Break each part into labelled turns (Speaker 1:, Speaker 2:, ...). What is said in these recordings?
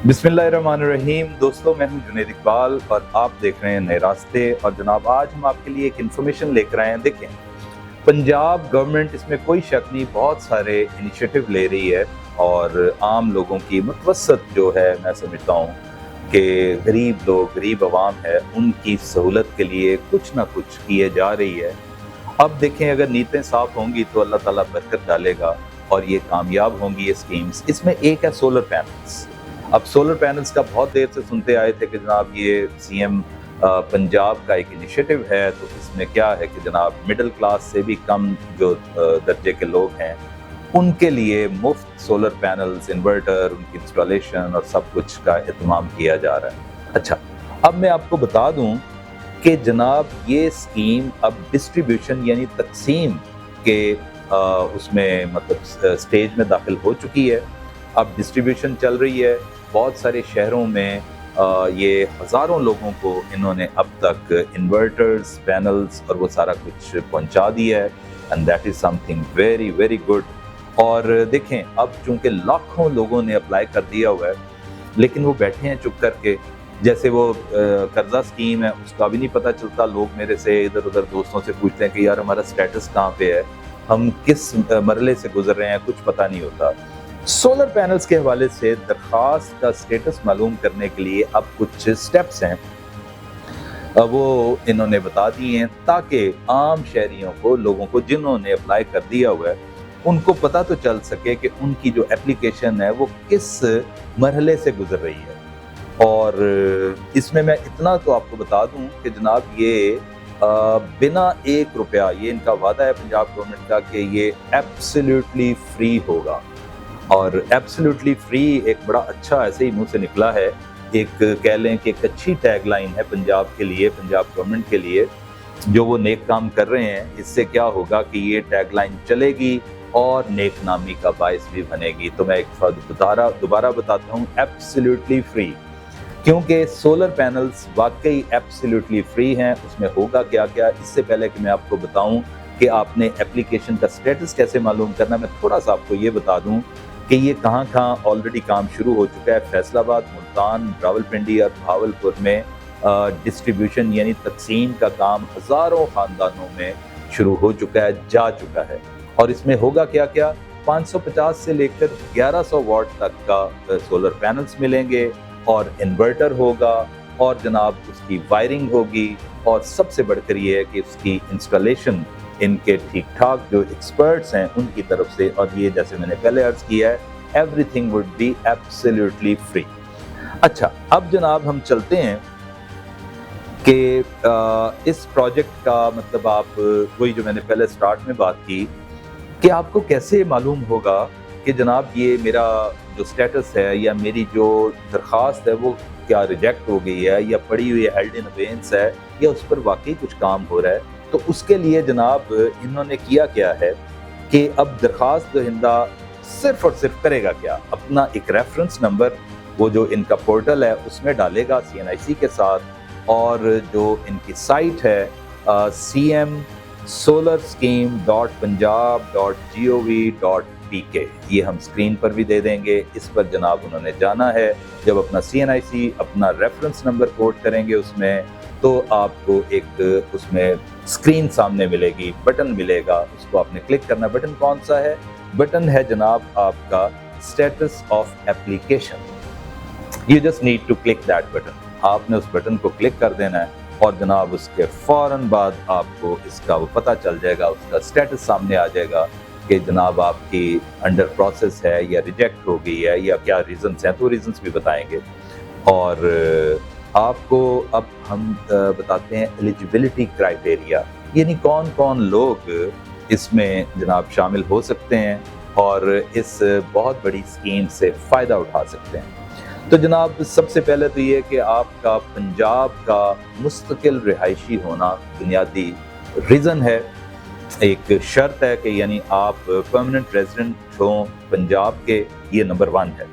Speaker 1: बिस्मिल्लाहिर्रहमानिर्रहीम। दोस्तों, मैं हूं जुनैद इकबाल और आप देख रहे हैं नए रास्ते। और जनाब, आज हम आपके लिए एक इन्फॉर्मेशन लेकर आए हैं। देखें, पंजाब गवर्नमेंट, इसमें कोई शक नहीं, बहुत सारे इनिशिएटिव ले रही है और आम लोगों की मुतवसत जो है, मैं समझता हूँ कि गरीब लोग, गरीब आवाम है, उनकी सहूलत के लिए कुछ ना कुछ किए जा रही है। अब देखें, अगर नीयतें साफ होंगी तो अल्लाह ताला बरकत डालेगा और ये कामयाब होंगी ये स्कीम्स। इसमें एक है सोलर पैनल्स। अब सोलर पैनल्स का बहुत देर से सुनते आए थे कि जनाब ये सीएम पंजाब का एक इनिशिएटिव है। तो इसमें क्या है कि जनाब मिडिल क्लास से भी कम जो दर्जे के लोग हैं, उनके लिए मुफ्त सोलर पैनल्स, इन्वर्टर, उनकी इंस्टॉलेशन और सब कुछ का एहतमाम किया जा रहा है। अच्छा, अब मैं आपको बता दूं कि जनाब ये स्कीम अब डिस्ट्रीब्यूशन यानी तकसीम के उसमें मतलब स्टेज में दाखिल हो चुकी है। अब डिस्ट्रीब्यूशन चल रही है बहुत सारे शहरों में। ये हज़ारों लोगों को इन्होंने अब तक इन्वर्टर्स, पैनल्स और वो सारा कुछ पहुंचा दिया है। And that is something very very good. और देखें, अब चूंकि लाखों लोगों ने अप्लाई कर दिया हुआ है, लेकिन वो बैठे हैं चुप करके। जैसे वो कर्जा स्कीम है, उसका भी नहीं पता चलता। लोग मेरे से इधर उधर दोस्तों से पूछते हैं कि यार हमारा स्टेटस कहाँ पे है, हम किस मरहले से गुजर रहे हैं, कुछ पता नहीं होता। सोलर पैनल्स के हवाले से दरख्वास्त का स्टेटस मालूम करने के लिए अब कुछ स्टेप्स हैं, वो इन्होंने बता दिए हैं, ताकि आम शहरियों को, लोगों को जिन्होंने अप्लाई कर दिया हुआ है, उनको पता तो चल सके कि उनकी जो एप्लीकेशन है वो किस मरहले से गुजर रही है। और इसमें मैं इतना तो आपको बता दूं कि जनाब ये बिना ₹1, ये इनका वादा है पंजाब गवर्नमेंट का कि ये एब्सोल्युटली फ्री होगा। और एब्सोल्युटली फ्री एक बड़ा अच्छा ऐसे ही मुंह से निकला है। एक कह लें कि एक अच्छी टैगलाइन है पंजाब के लिए, पंजाब गवर्नमेंट के लिए, जो वो नेक काम कर रहे हैं। इससे क्या होगा कि ये टैगलाइन चलेगी और नेक नामी का बायस भी बनेगी। तो मैं एक दोबारा बताता हूँ, एब्सोल्युटली फ्री, क्योंकि सोलर पैनल्स वाकई एब्सोल्युटली फ्री हैं। उसमें होगा क्या क्या, इससे पहले कि मैं आपको बताऊं कि आपने एप्लीकेशन का स्टेटस कैसे मालूम करना, मैं थोड़ा सा आपको ये बता दूं कि ये कहाँ ऑलरेडी काम शुरू हो चुका है। फैसलाबाद, मुल्तान, रावलपिंडी और भावलपुर में डिस्ट्रीब्यूशन यानी तकसीम का काम हज़ारों ख़ानदानों में शुरू हो चुका है, जा चुका है। और इसमें होगा क्या क्या, 550 से लेकर 1100 वाट तक का सोलर पैनल्स मिलेंगे और इन्वर्टर होगा और जनाब उसकी वायरिंग होगी। और सबसे बढ़कर ये है कि उसकी इंस्टॉलेशन इनके ठीक ठाक जो एक्सपर्ट्स हैं उनकी तरफ से, और ये जैसे मैंने पहले अर्ज किया है, everything would be absolutely free. अच्छा, अब जनाब हम चलते हैं कि इस प्रोजेक्ट का मतलब आप वही जो मैंने पहले स्टार्ट में बात की कि आपको कैसे मालूम होगा कि जनाब ये मेरा जो स्टेटस है या मेरी जो दरख्वास्त है वो क्या रिजेक्ट हो गई है या पड़ी हुई हेल्ड इन अबेयंस है या उस पर वाकई कुछ काम हो रहा है। तो उसके लिए जनाब इन्होंने किया क्या है कि अब दरख्वास्त दहिंदा सिर्फ और सिर्फ करेगा क्या, अपना एक रेफरेंस नंबर वो जो इनका पोर्टल है उसमें डालेगा CNIC के साथ, और जो इनकी साइट है cmsolarscheme.punjab.gov.pk, ये हम स्क्रीन पर भी दे देंगे। इस पर जनाब उन्होंने जाना है। जब अपना CNIC, अपना रेफरेंस नंबर कोड करेंगे उसमें, तो आपको एक उसमें स्क्रीन सामने मिलेगी, बटन मिलेगा, उसको आपने क्लिक करना। बटन कौन सा है? बटन है जनाब आपका status of application. You just need to click that button. आपने उस बटन को क्लिक कर देना है और जनाब उसके फौरन बाद आपको इसका वो पता चल जाएगा, उसका स्टेटस सामने आ जाएगा कि जनाब आपकी अंडर प्रोसेस है या रिजेक्ट हो गई है या क्या रीजंस हैं, तो रीजंस भी बताएंगे। और आपको अब हम बताते हैं एलिजिबिलिटी क्राइटेरिया, यानी कौन कौन लोग इसमें जनाब शामिल हो सकते हैं और इस बहुत बड़ी स्कीम से फ़ायदा उठा सकते हैं। तो जनाब सबसे पहले तो ये कि आपका पंजाब का मुस्तकिल रिहायशी होना बुनियादी रीज़न है, एक शर्त है कि यानी आप परमानेंट रेजिडेंट हों पंजाब के, ये नंबर 1 है।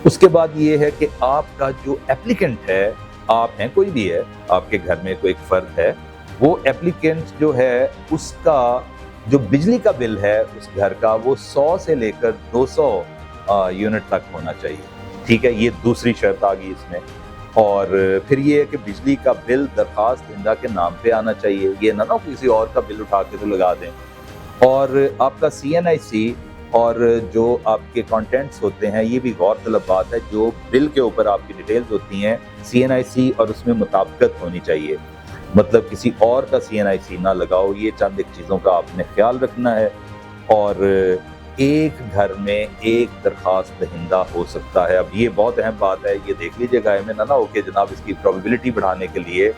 Speaker 1: उसके बाद ये है कि आपका जो एप्लीकेंट है, आप हैं कोई भी है, आपके घर में कोई एक फर्द है, वो एप्लीकेंट जो है उसका जो बिजली का बिल है उस घर का वो 100 से लेकर 200 यूनिट तक होना चाहिए। ठीक है, ये दूसरी शर्त आ गई इसमें। और फिर ये है कि बिजली का बिल दरखास्त दहिंदा के नाम पे आना चाहिए, ये ना किसी और का बिल उठा के तो लगा दें। और आपका CNIC और जो आपके कंटेंट्स होते हैं, ये भी गौर तलब बात है, जो बिल के ऊपर आपकी डिटेल्स होती हैं CNIC और उसमें मुताबिकत होनी चाहिए, मतलब किसी और का CNIC ना लगाओ। ये चंद एक चीज़ों का आपने ख्याल रखना है। और एक घर में एक दरखास्त दहिंदा हो सकता है। अब ये बहुत अहम बात है, ये देख लीजिएगा में ना हो कि जनाब इसकी प्रोबेबिलिटी बढ़ाने के लिए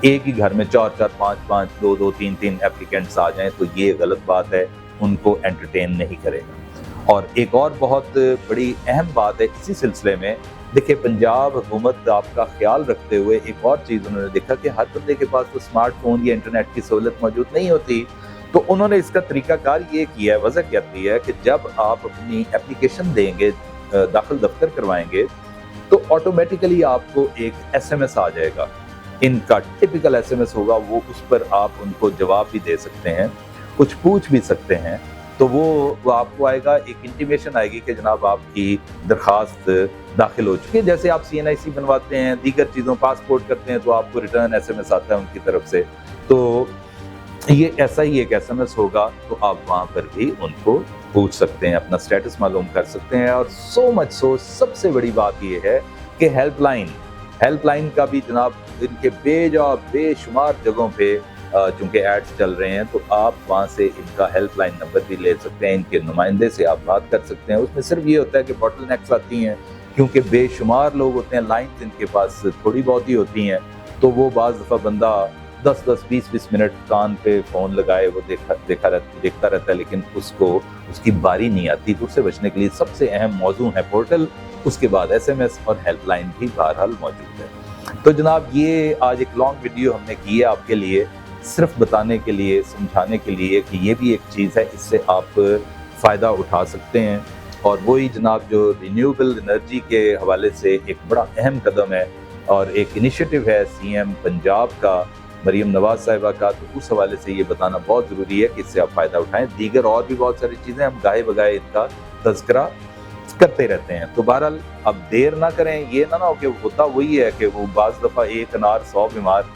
Speaker 1: एक ही घर में 4-4, 5-5, 2-2, 3-3 एप्लीकेंट्स आ जाएं, तो ये गलत बात है, उनको एंटरटेन नहीं करेगा। और एक और बहुत बड़ी अहम बात है इसी सिलसिले में, देखिए पंजाब हुकूमत आपका ख्याल रखते हुए एक और चीज़ उन्होंने देखा कि हर बंदे के पास तो स्मार्टफोन या इंटरनेट की सहूलत मौजूद नहीं होती, तो उन्होंने इसका तरीकाकार ये किया है, वजह क्या दी है कि जब आप अपनी एप्लीकेशन देंगे, दाखिल दफ्तर करवाएंगे, तो ऑटोमेटिकली आपको एक SMS आ जाएगा। इनका टिपिकल SMS होगा, वो उस पर आप उनको जवाब भी दे सकते हैं, कुछ पूछ भी सकते हैं। तो वो आपको आएगा, एक इंटीमेशन आएगी कि जनाब आपकी दरखास्त दाखिल हो चुकी है। जैसे आप CNIC बनवाते हैं, दीगर चीज़ों पासपोर्ट करते हैं, तो आपको रिटर्न SMS आता है उनकी तरफ से, तो ये ऐसा ही एक SMS होगा। तो आप वहाँ पर भी उनको पूछ सकते हैं, अपना स्टेटस मालूम कर सकते हैं। और सो मच सो सबसे बड़ी बात ये है कि हेल्पलाइन का भी जनाब इनके बेशुमार जगहों पे चूँकि एड्स चल रहे हैं, तो आप वहाँ से इनका हेल्पलाइन नंबर भी ले सकते हैं, इनके नुमाइंदे से आप बात कर सकते हैं। उसमें सिर्फ ये होता है कि बॉटलनेक्स आती हैं, क्योंकि बेशुमार लोग होते हैं, लाइन्स इनके पास थोड़ी बहुत ही होती हैं, तो वो बाज़ दफ़ा बंदा 10-10, 20-20 मिनट कान पे फ़ोन लगाए वो देखता रहता है, लेकिन उसको उसकी बारी नहीं आती। तो उससे बचने के लिए सबसे अहम मौजू है पोर्टल, उसके बाद SMS और हेल्पलाइन भी बहरहाल मौजूद है। तो जनाब ये आज एक लॉन्ग वीडियो हमने की है आपके लिए, सिर्फ बताने के लिए, समझाने के लिए कि ये भी एक चीज़ है, इससे आप फ़ायदा उठा सकते हैं। और वही जनाब जो रिन्यूएबल एनर्जी के हवाले से एक बड़ा अहम कदम है और एक इनिशिएटिव है CM पंजाब का, मरीम नवाज साहिबा का, तो उस हवाले से ये बताना बहुत ज़रूरी है कि इससे आप फ़ायदा उठाएं। दीगर और भी बहुत सारी चीज़ें हम गाहे बगाए इनका तज़किरा करते रहते हैं। तो बहरहाल अब देर ना करें, ये ना हो कि होता वही है कि वो बाज़ दफ़ा एक अनार 100 बीमार,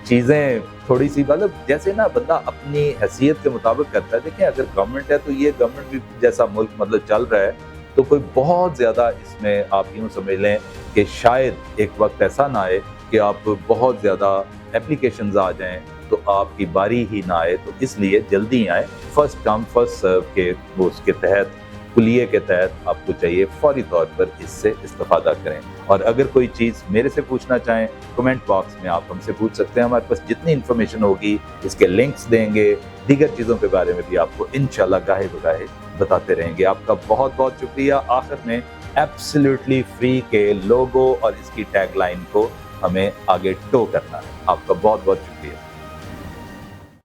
Speaker 1: चीज़ें थोड़ी सी मतलब जैसे ना बंदा अपनी हैसियत के मुताबिक करता है। देखिए अगर गवर्नमेंट है तो ये गवर्नमेंट भी जैसा मुल्क मतलब चल रहा है, तो कोई बहुत ज़्यादा इसमें आप यूँ समझ लें कि शायद एक वक्त ऐसा ना आए कि आप बहुत ज़्यादा एप्लीकेशंस आ जाएं तो आपकी बारी ही ना आए। तो इसलिए जल्दी आए, फर्स्ट कम फर्स्ट सर्व के वो उसके तहत, कुलिये के तहत आपको चाहिए फौरी तौर पर इससे इस्तेफादा करें। और अगर कोई चीज़ मेरे से पूछना चाहें, कमेंट बॉक्स में आप हमसे पूछ सकते हैं। हमारे पास जितनी इन्फॉर्मेशन होगी इसके लिंक्स देंगे, दीगर चीज़ों के बारे में भी आपको इंशाल्लाह गाहे बगाहे बताते रहेंगे। आपका बहुत बहुत शुक्रिया। आखिर में एब्सोल्युटली फ्री के लोगो और इसकी टैगलाइन को हमें आगे टो करना है। आपका बहुत बहुत शुक्रिया।